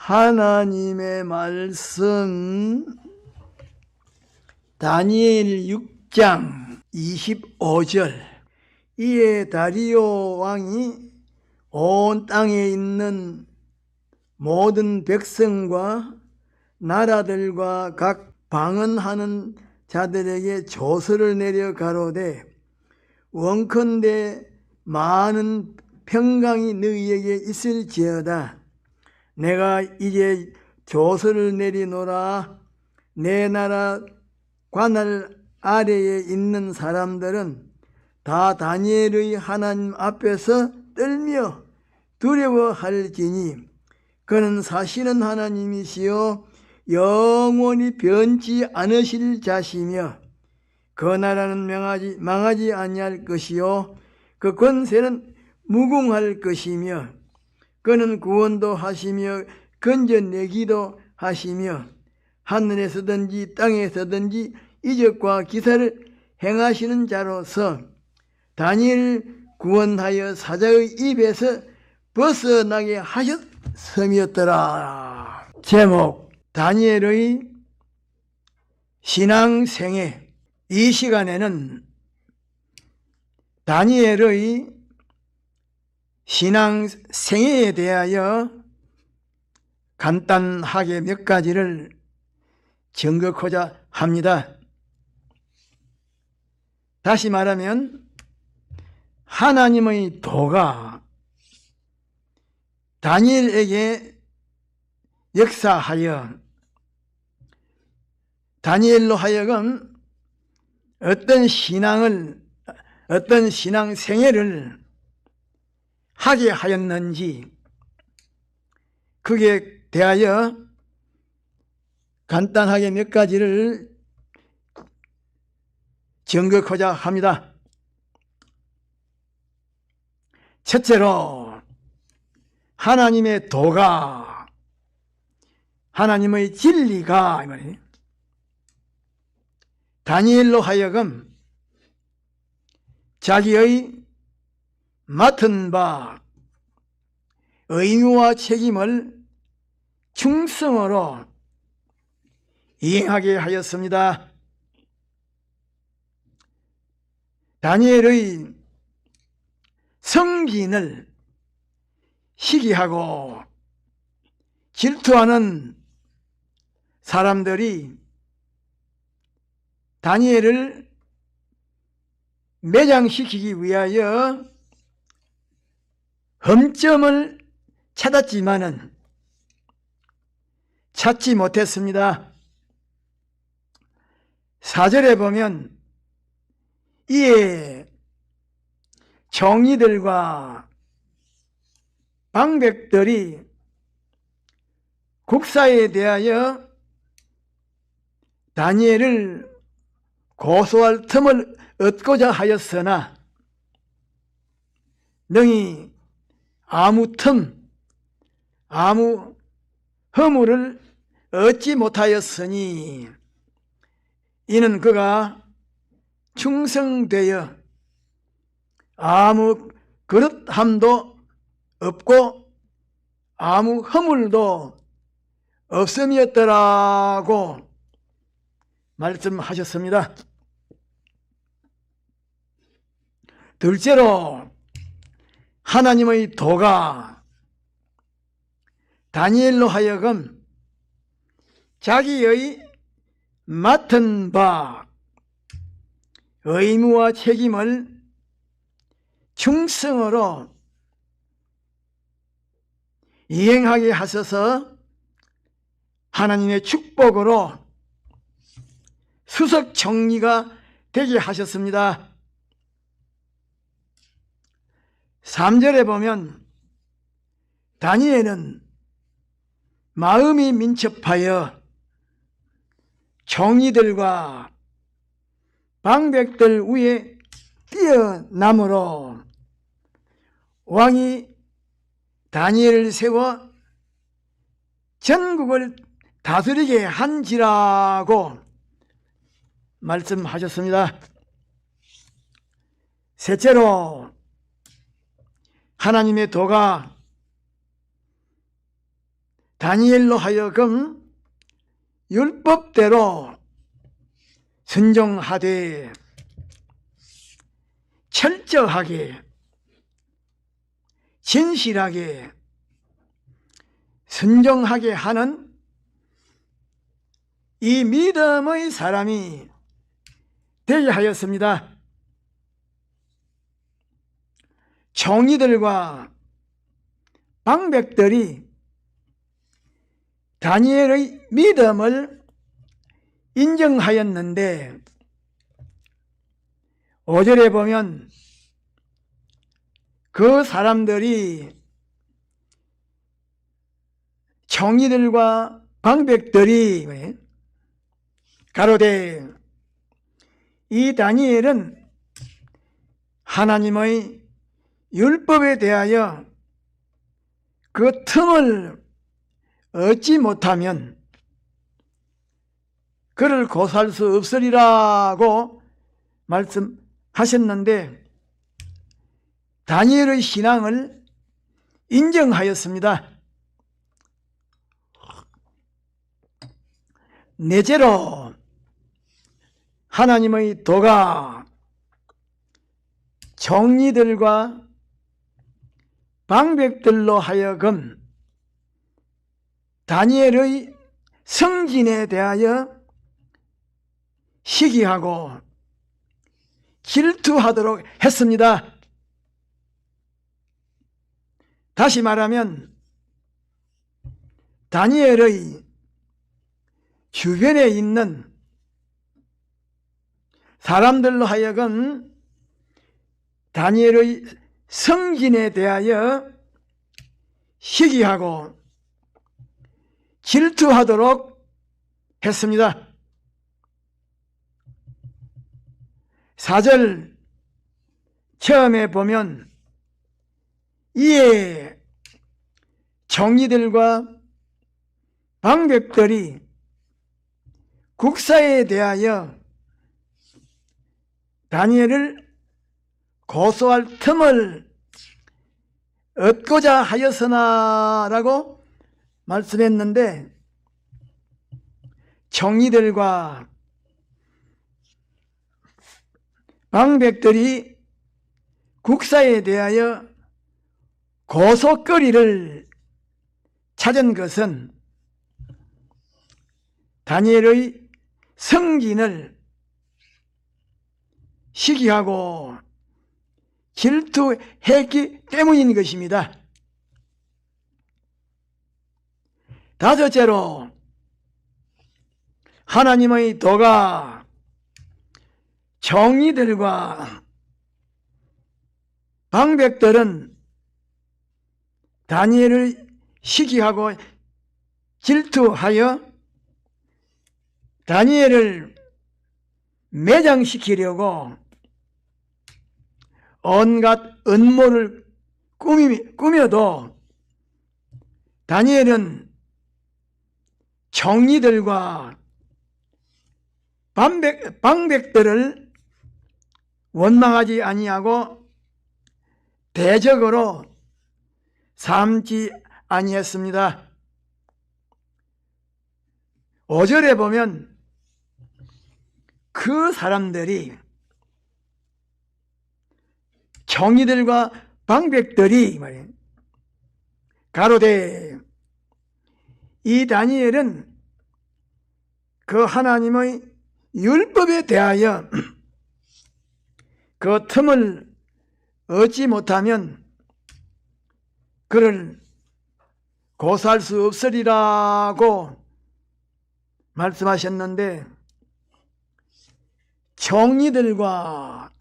하나님의 말씀 다니엘 6장 25절. 이에 다리오 왕이 온 땅에 있는 모든 백성과 나라들과 각 방언하는 자들에게 조서를 내려 가로되, 원컨대 많은 평강이 너희에게 있을지어다. 내가 이제 조서를 내리노라. 내 나라 관할 아래에 있는 사람들은 다 다니엘의 하나님 앞에서 떨며 두려워할지니 그는 사실은 하나님이시요 영원히 변치 않으실 자시며 그 나라는 망하지 아니할 것이요 그 권세는 무궁할 것이며 그는 구원도 하시며 건져내기도 하시며 하늘에서든지 땅에서든지 이적과 기사를 행하시는 자로서 다니엘 구원하여 사자의 입에서 벗어나게 하셨음이었더라. 제목, 다니엘의 신앙생애. 이 시간에는 다니엘의 신앙생애에 대하여 간단하게 몇 가지를 정거코자 합니다. 다시 말하면 하나님의 도가 다니엘에게 역사하여 다니엘로 하여금 어떤 신앙생애를 하게 하였는지, 그에 대하여 간단하게 몇 가지를 정거코자 합니다. 첫째로, 하나님의 도가, 하나님의 진리가 다니엘로 하여금 자기의 맡은 바 의무와 책임을 충성으로 이행하게 하였습니다. 다니엘의 성gin을 시기하고 질투하는 사람들이 다니엘을 매장시키기 위하여 흠점을 찾았지만은 찾지 못했습니다. 4절에 보면 이에 정의들과 방백들이 국사에 대하여 다니엘을 고소할 틈을 얻고자 하였으나 능히 아무 틈, 아무 허물을 얻지 못하였으니 이는 그가 충성되어 아무 그릇함도 없고 아무 허물도 없음이었더라고 말씀하셨습니다. 둘째로, 하나님의 도가 다니엘로 하여금 자기의 맡은 바 의무와 책임을 충성으로 이행하게 하셔서 하나님의 축복으로 수석 정리가 되게 하셨습니다. 3절에 보면 다니엘은 마음이 민첩하여 정의들과 방백들 위에 뛰어남으로 왕이 다니엘을 세워 전국을 다스리게 한지라고 말씀하셨습니다. 셋째로, 하나님의 도가 다니엘로 하여금 율법대로 순종하되 철저하게 진실하게 순종하게 하는 이 믿음의 사람이 되게 하였습니다. 총리들과 방백들이 다니엘의 믿음을 인정하였는데 5절에 보면 그 사람들이 총리들과 방백들이 가로되 이 다니엘은 하나님의 율법에 대하여 그 틈을 얻지 못하면 그를 고소할 수 없으리라고 말씀하셨는데 다니엘의 신앙을 인정하였습니다. 넷째로 하나님의 도가 총리들과 방백들로 하여금 다니엘의 성진에 대하여 시기하고 질투하도록 했습니다. 다시 말하면 다니엘의 주변에 있는 사람들로 하여금 다니엘의 성진에 대하여 시기하고 질투하도록 했습니다. 4절 처음에 보면 이에 총리들과 방백들이 국사에 대하여 다니엘을 고소할 틈을 얻고자 하였으나라고 말씀했는데 총리들과 방백들이 국사에 대하여 고소거리를 찾은 것은 다니엘의 성진을 시기하고 질투했기 때문인 것입니다. 다섯째로 하나님의 도가 총리들과 방백들은 다니엘을 시기하고 질투하여 다니엘을 매장시키려고 온갖 음모를 꾸며도 다니엘은 총리들과 방백들을 원망하지 아니하고 대적으로 삼지 아니했습니다. 5절에 보면 그 사람들이 총리들과 방백들이 가로되 이 다니엘은 그 하나님의 율법에 대하여 그 틈을 얻지 못하면 그를 고소할 수 없으리라고 말씀하셨는데 총리들과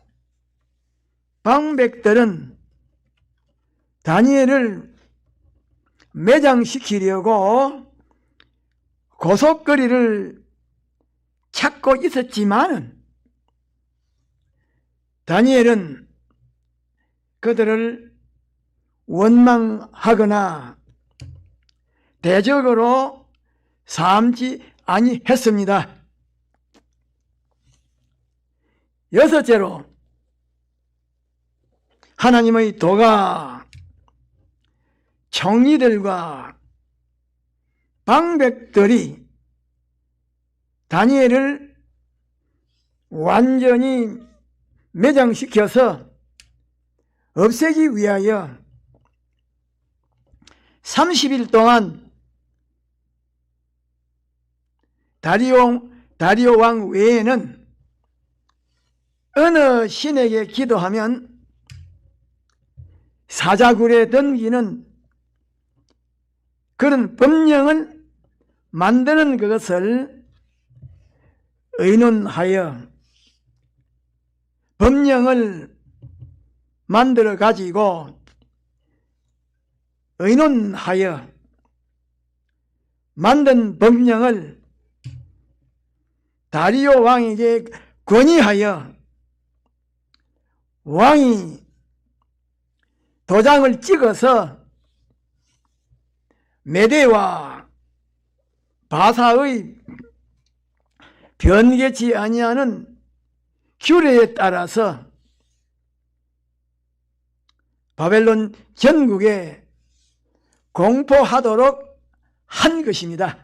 방백들은 다니엘을 매장시키려고 고속거리를 찾고 있었지만 다니엘은 그들을 원망하거나 대적으로 삼지 아니했습니다. 여섯째로 하나님의 도가 총리들과 방백들이 다니엘을 완전히 매장시켜서 없애기 위하여 30일 동안 다리오 왕 외에는 어느 신에게 기도하면 사자굴에 던기는 그런 법령을 만드는 그것을 의논하여 법령을 만들어 가지고 의논하여 만든 법령을 다리오 왕에게 건의하여 왕이 도장을 찍어서 메대와 바사의 변개치 아니하는 규례에 따라서 바벨론 전국에 공포하도록 한 것입니다.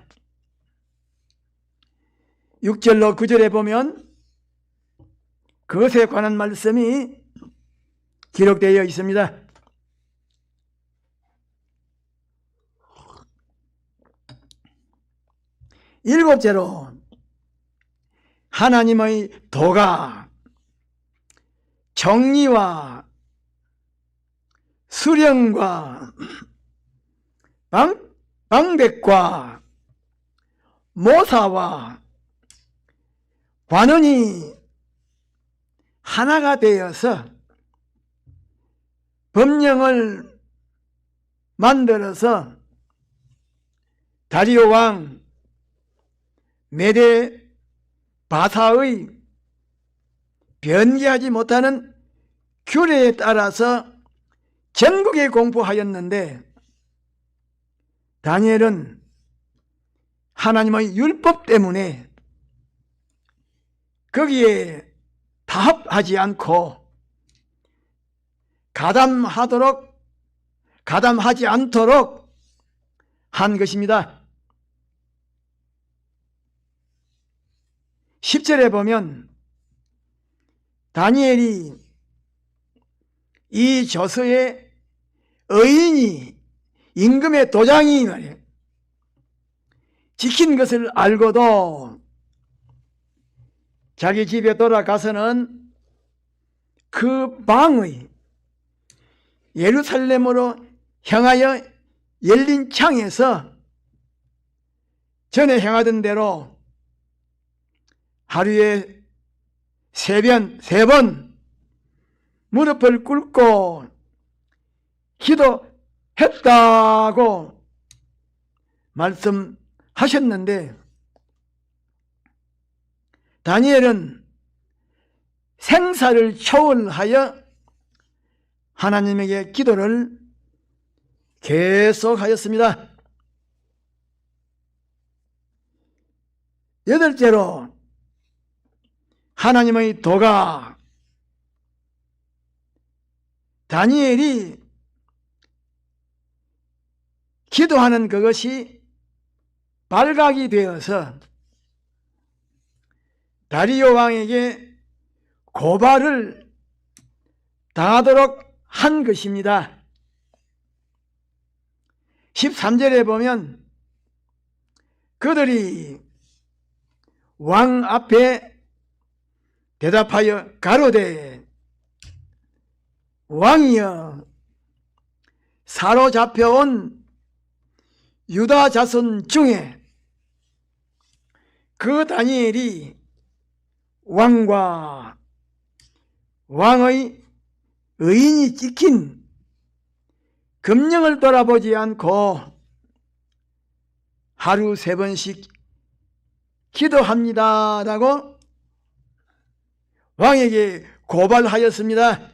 6절로 9절에 보면 그것에 관한 말씀이 기록되어 있습니다. 일곱째로 하나님의 도가 정의와 수령과 방백과 모사와 관원이 하나가 되어서 법령을 만들어서 다리오 왕 메대 바사의 변개하지 못하는 규례에 따라서 전국에 공포하였는데 다니엘은 하나님의 율법 때문에 거기에 타협하지 않고 가담하지 않도록 한 것입니다. 10절에 보면 다니엘이 이 저서의 의인이 임금의 도장이 말이에요. 지킨 것을 알고도 자기 집에 돌아가서는 그 방의 예루살렘으로 향하여 열린 창에서 전에 행하던 대로 하루에 세 번 무릎을 꿇고 기도했다고 말씀하셨는데 다니엘은 생사를 초월하여 하나님에게 기도를 계속하였습니다. 여덟째로 하나님의 도가 다니엘이 기도하는 그것이 발각이 되어서 다리오 왕에게 고발을 당하도록 한 것입니다. 13절에 보면 그들이 왕 앞에 대답하여 가로되 왕이여 사로잡혀온 유다 자손 중에 그 다니엘이 왕과 왕의 의인이 지킨 금령을 돌아보지 않고 하루 3번씩 기도합니다 라고 왕에게 고발하였습니다.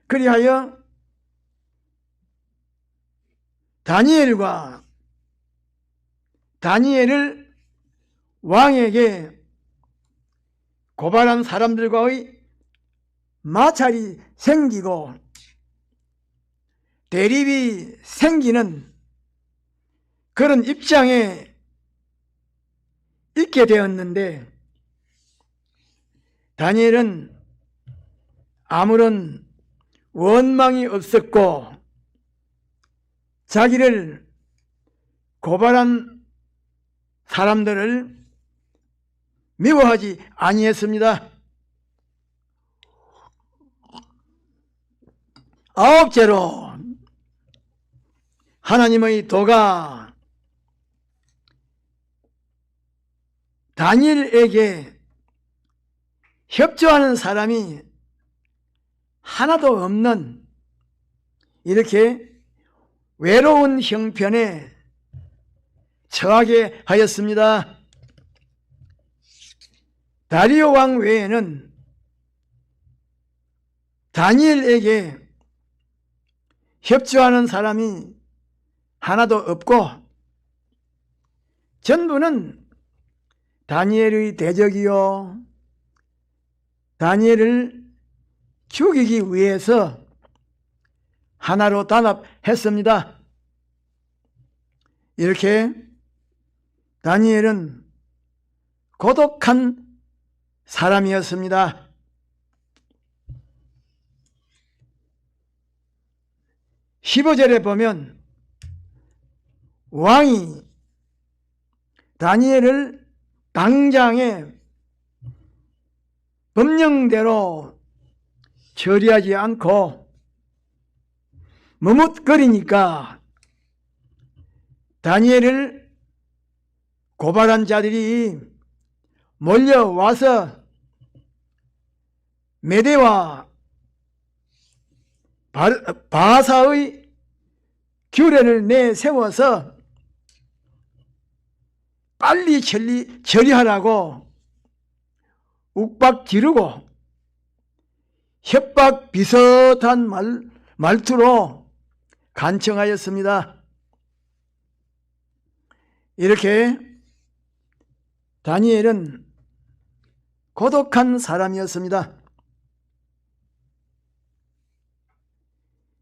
그리하여 다니엘을 왕에게 고발한 사람들과의 마찰이 생기고 대립이 생기는 그런 입장에 있게 되었는데, 다니엘은 아무런 원망이 없었고 자기를 고발한 사람들을 미워하지 아니했습니다. 아홉째로, 하나님의 도가 다니엘에게 협조하는 사람이 하나도 없는 이렇게 외로운 형편에 처하게 하였습니다. 다리오 왕 외에는 다니엘에게 협조하는 사람이 하나도 없고 전부는 다니엘의 대적이요, 다니엘을 죽이기 위해서 하나로 단합했습니다. 이렇게 다니엘은 고독한 사람이었습니다. 15절에 보면 왕이 다니엘을 당장에 법령대로 처리하지 않고 머뭇거리니까 다니엘을 고발한 자들이 몰려와서 메대와 바사의 규례를 내세워서 빨리 처리하라고 욱박 지르고 협박 비슷한 말투로 간청하였습니다. 이렇게 다니엘은 고독한 사람이었습니다.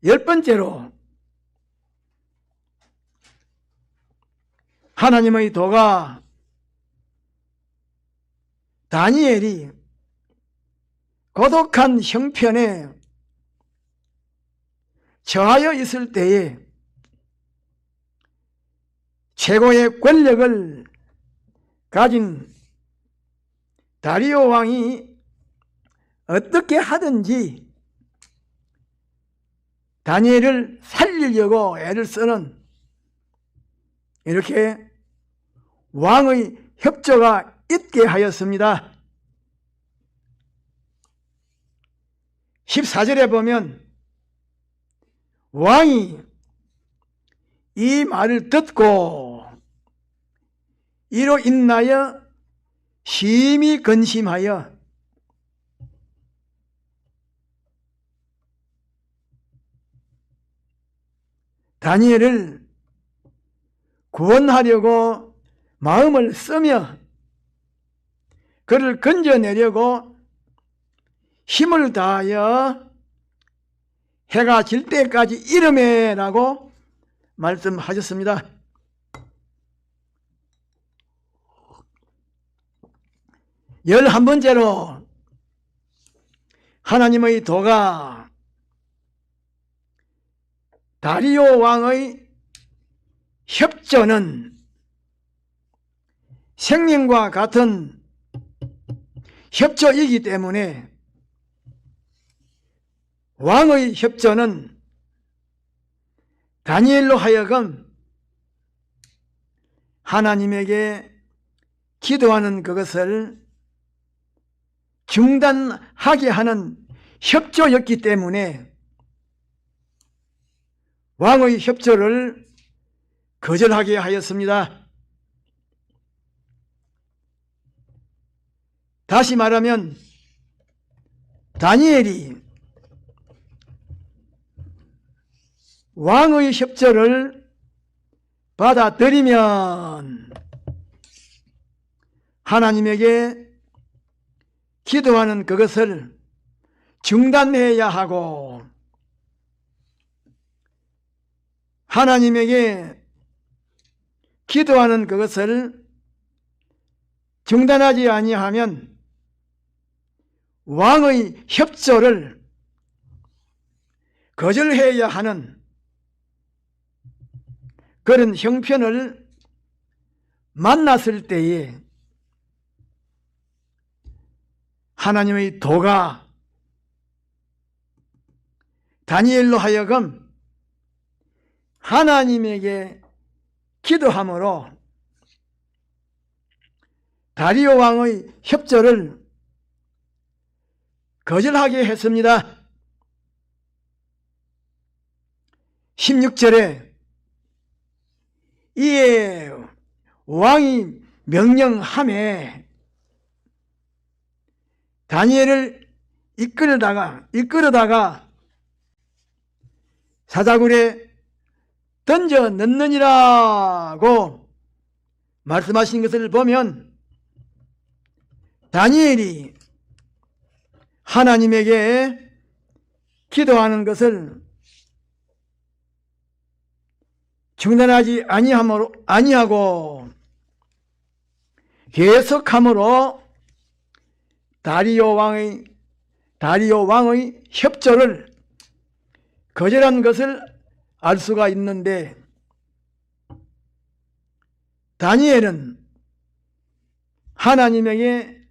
10번째로, 하나님의 도가 다니엘이 고독한 형편에 처하여 있을 때에 최고의 권력을 가진 다리오 왕이 어떻게 하든지 다니엘을 살리려고 애를 쓰는 이렇게 왕의 협조가 있게 하였습니다. 14절에 보면 왕이 이 말을 듣고 이로 인하여 심히 근심하여 다니엘을 구원하려고 마음을 쓰며 그를 건져내려고 힘을 다하여 해가 질 때까지 이르매라고 말씀하셨습니다. 11번째로, 하나님의 도가 다리오 왕의 협조는 생명과 같은 협조이기 때문에 왕의 협조는 다니엘로 하여금 하나님에게 기도하는 그것을 중단하게 하는 협조였기 때문에 왕의 협조를 거절하게 하였습니다. 다시 말하면 다니엘이 왕의 협조를 받아들이면 하나님에게 기도하는 그것을 중단해야 하고 하나님에게 기도하는 그것을 중단하지 아니하면 왕의 협조를 거절해야 하는 그런 형편을 만났을 때에 하나님의 도가 다니엘로 하여금 하나님에게 기도함으로 다리오 왕의 협조를 거절하게 했습니다. 16절에 이에 왕이 명령하매 다니엘을 이끌어다가 사자굴에 던져 넣느니라고 말씀하신 것을 보면 다니엘이 하나님에게 기도하는 것을 중단하지 아니하고 계속함으로 다리오 왕의 협조를 거절한 것을 알 수가 있는데, 다니엘은 하나님에게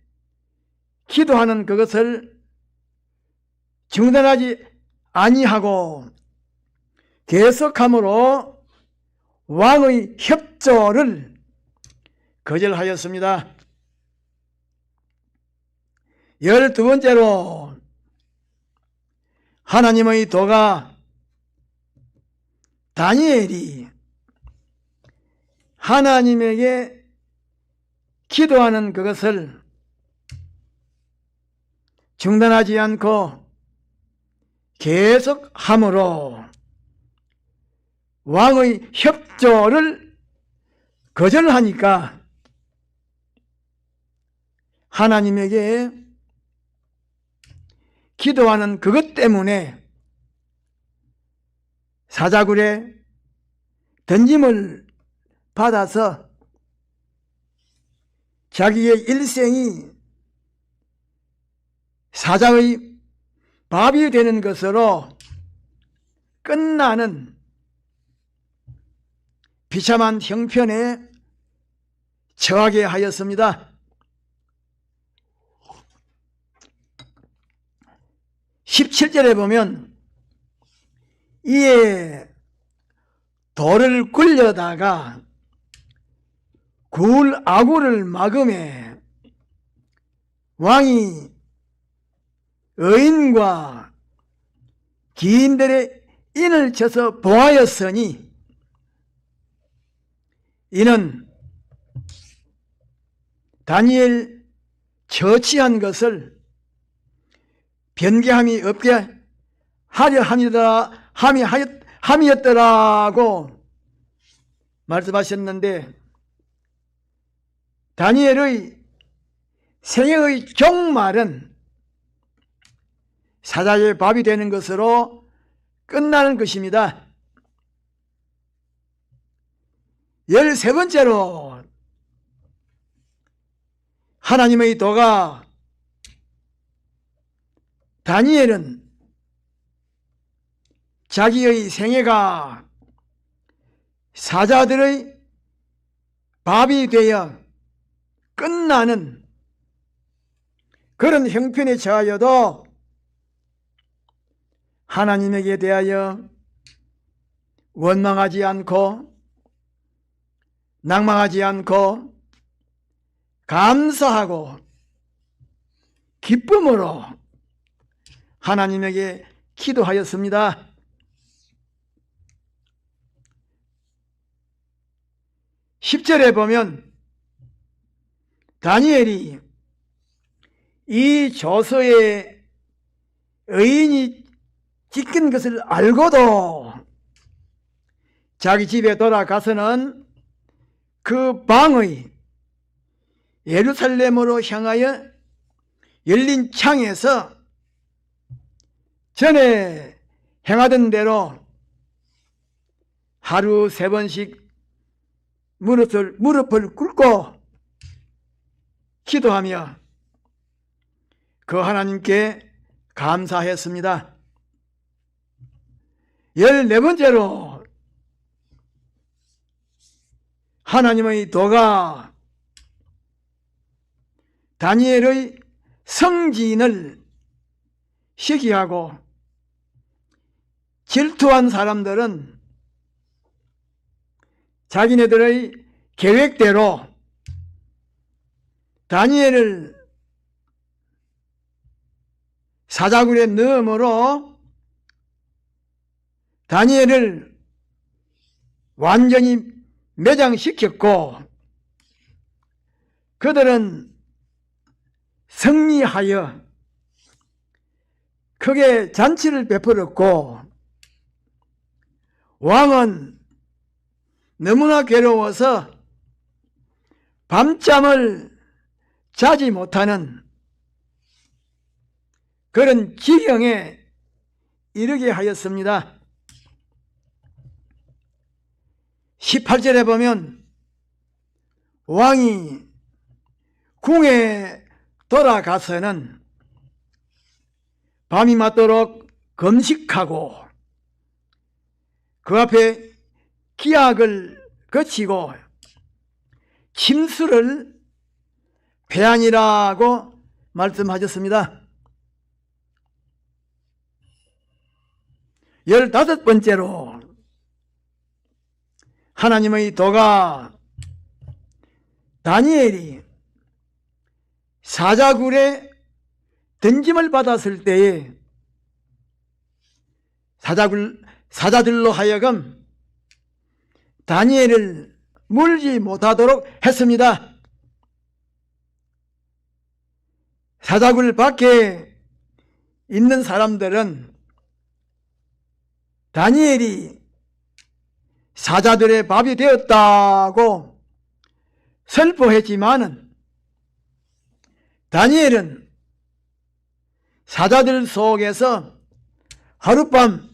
기도하는 그것을 중단하지 아니하고 계속함으로 왕의 협조를 거절하였습니다. 12번째로 하나님의 도가 다니엘이 하나님에게 기도하는 그것을 중단하지 않고 계속함으로 왕의 협조를 거절하니까 하나님에게 기도하는 그것 때문에 사자굴에 던짐을 받아서 자기의 일생이 사자의 밥이 되는 것으로 끝나는 비참한 형편에 처하게 하였습니다. 17절에 보면 이에 돌을 굴려다가 굴 아구를 막음에 왕이 의인과 기인들의 인을 쳐서 보하였으니 이는 다니엘 처치한 것을 변개함이 없게 하려 함이었더라고 말씀하셨는데, 다니엘의 생애의 종말은 사자의 밥이 되는 것으로 끝나는 것입니다. 13번째로 하나님의 도가 다니엘은 자기의 생애가 사자들의 밥이 되어 끝나는 그런 형편에 처하여도 하나님에게 대하여 원망하지 않고 낭망하지 않고 감사하고 기쁨으로 하나님에게 기도하였습니다. 10절에 보면 다니엘이 이 조서에 의인이 찍힌 것을 알고도 자기 집에 돌아가서는 그 방의 예루살렘으로 향하여 열린 창에서 전에 행하던 대로 하루 3번씩 무릎을 꿇고 기도하며 그 하나님께 감사했습니다. 14번째로 하나님의 도가 다니엘의 성진을 시기하고 질투한 사람들은 자기네들의 계획대로 다니엘을 사자굴에 넣음으로 다니엘을 완전히 매장시켰고 그들은 승리하여 크게 잔치를 베풀었고 왕은 너무나 괴로워서 밤잠을 자지 못하는 그런 지경에 이르게 하였습니다. 18절에 보면 왕이 궁에 돌아가서는 밤이 맞도록 금식하고 그 앞에 기약을 거치고 침수를 패하니라고 말씀하셨습니다. 15번째로 하나님의 도가 다니엘이 사자굴에 던짐을 받았을 때에 사자들로 하여금 다니엘을 물지 못하도록 했습니다. 사자굴 밖에 있는 사람들은 다니엘이 사자들의 밥이 되었다고 슬퍼했지만은 다니엘은 사자들 속에서 하룻밤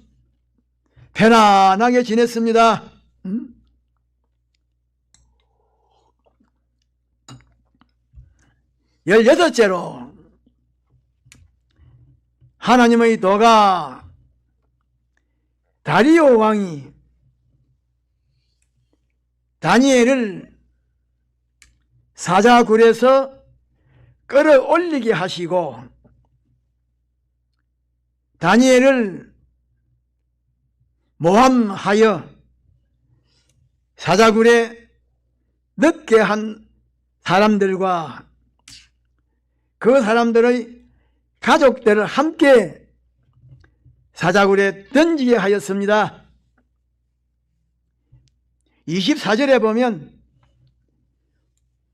편안하게 지냈습니다. 16째로 하나님의 도가 다리오 왕이 다니엘을 사자굴에서 끌어올리게 하시고 다니엘을 모함하여 사자굴에 넣게 한 사람들과 그 사람들의 가족들을 함께 사자굴에 던지게 하였습니다. 24절에 보면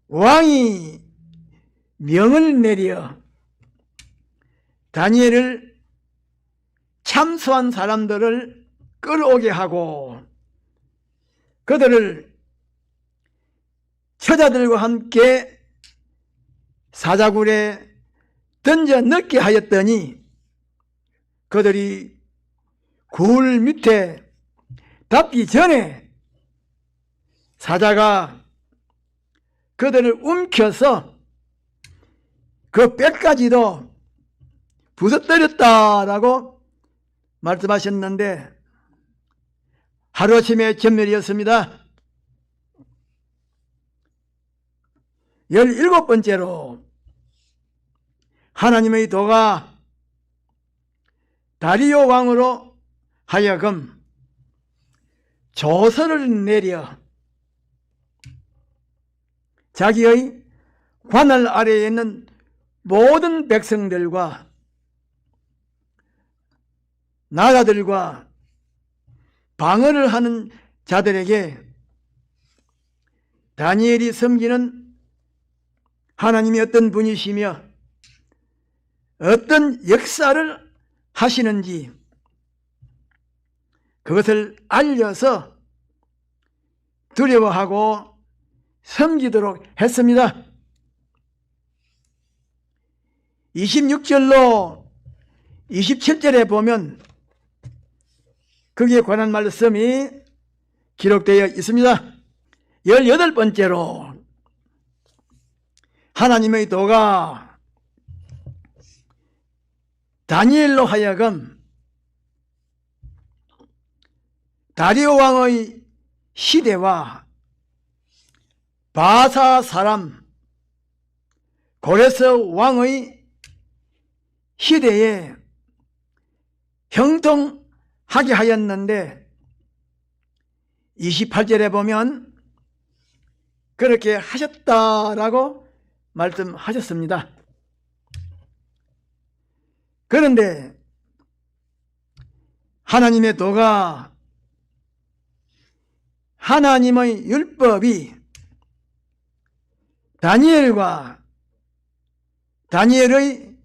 왕이 명을 내려 다니엘을 참수한 사람들을 끌어오게 하고 그들을 처자들과 함께 사자굴에 던져 넣게 하였더니 그들이 굴 밑에 닿기 전에 사자가 그들을 움켜서 그 뼈까지도 부서뜨렸다라고 말씀하셨는데 하루아침에 전멸이었습니다. 17번째로 하나님의 도가 다리오 왕으로 하여금 조서를 내려 자기의 관할 아래에 있는 모든 백성들과 나라들과 방어를 하는 자들에게 다니엘이 섬기는 하나님이 어떤 분이시며 어떤 역사를 하시는지 그것을 알려서 두려워하고 섬기도록 했습니다. 26절로 27절에 보면 거기에 관한 말씀이 기록되어 있습니다. 18번째로 하나님의 도가 다니엘로 하여금 다리오 왕의 시대와 바사 사람 고레스 왕의 시대에 형통하게 하였는데 28절에 보면 그렇게 하셨다라고 말씀하셨습니다. 그런데 하나님의 도가, 하나님의 율법이 다니엘과 다니엘의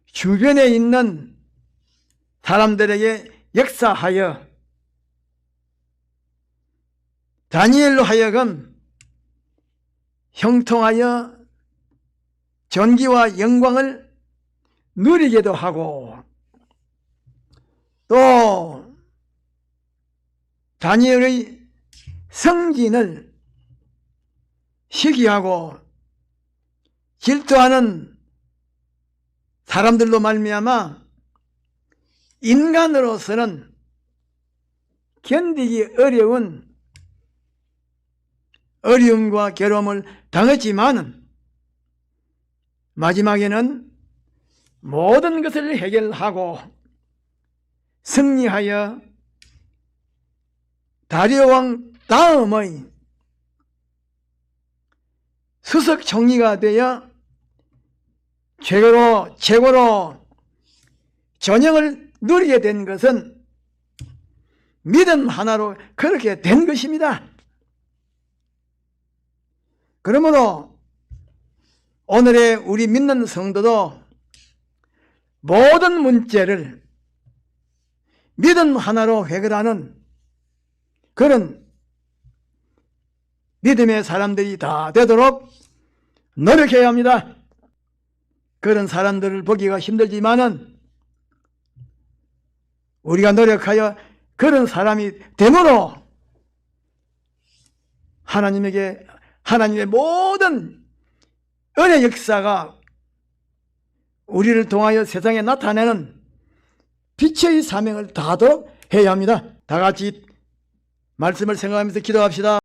주변에 있는 사람들에게 역사하여 다니엘로 하여금 형통하여 존귀와 영광을 누리게도 하고, 또 다니엘의 성진을 시기하고 질투하는 사람들로 말미암아 인간으로서는 견디기 어려운 어려움과 괴로움을 당했지만은 마지막에는 모든 것을 해결하고 승리하여 다리오 왕 다음의 수석 총리가 되어 최고로 전형을 누리게 된 것은 믿음 하나로 그렇게 된 것입니다. 그러므로 오늘의 우리 믿는 성도도 모든 문제를 믿음 하나로 해결하는 그런 믿음의 사람들이 다 되도록 노력해야 합니다. 그런 사람들을 보기가 힘들지만은 우리가 노력하여 그런 사람이 됨으로 하나님의 모든 은혜 역사가 우리를 통하여 세상에 나타내는 빛의 사명을 다하도록 해야 합니다. 다 같이 말씀을 생각하면서 기도합시다.